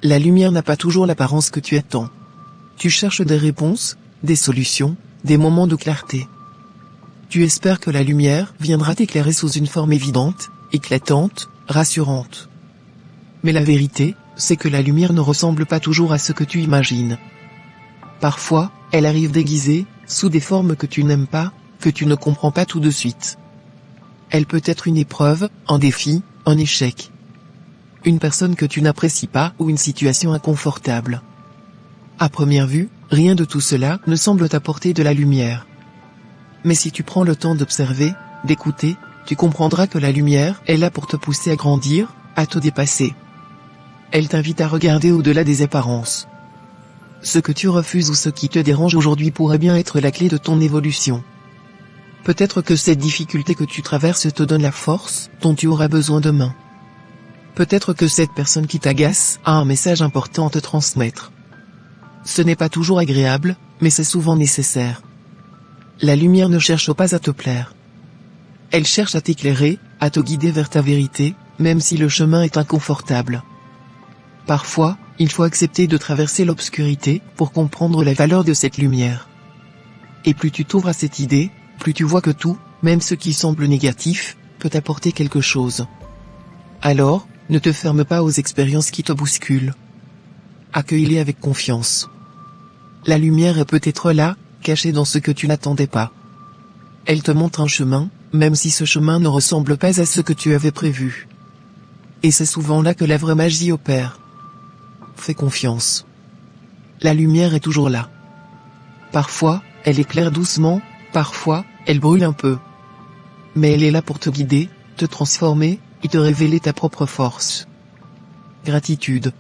La lumière n'a pas toujours l'apparence que tu attends. Tu cherches des réponses, des solutions, des moments de clarté. Tu espères que la lumière viendra t'éclairer sous une forme évidente, éclatante, rassurante. Mais la vérité, c'est que la lumière ne ressemble pas toujours à ce que tu imagines. Parfois, elle arrive déguisée, sous des formes que tu n'aimes pas, que tu ne comprends pas tout de suite. Elle peut être une épreuve, un défi, un échec. Une personne que tu n'apprécies pas ou une situation inconfortable. À première vue, rien de tout cela ne semble t'apporter de la lumière. Mais si tu prends le temps d'observer, d'écouter, tu comprendras que la lumière est là pour te pousser à grandir, à te dépasser. Elle t'invite à regarder au-delà des apparences. Ce que tu refuses ou ce qui te dérange aujourd'hui pourrait bien être la clé de ton évolution. Peut-être que cette difficulté que tu traverses te donne la force dont tu auras besoin demain. Peut-être que cette personne qui t'agace a un message important à te transmettre. Ce n'est pas toujours agréable, mais c'est souvent nécessaire. La lumière ne cherche pas à te plaire. Elle cherche à t'éclairer, à te guider vers ta vérité, même si le chemin est inconfortable. Parfois, il faut accepter de traverser l'obscurité pour comprendre la valeur de cette lumière. Et plus tu t'ouvres à cette idée, plus tu vois que tout, même ce qui semble négatif, peut apporter quelque chose. Alors, ne te ferme pas aux expériences qui te bousculent. Accueille-les avec confiance. La lumière est peut-être là, cachée dans ce que tu n'attendais pas. Elle te montre un chemin, même si ce chemin ne ressemble pas à ce que tu avais prévu. Et c'est souvent là que la vraie magie opère. Fais confiance. La lumière est toujours là. Parfois, elle éclaire doucement, parfois, elle brûle un peu. Mais elle est là pour te guider, te transformer, et te révéler ta propre force. Gratitude.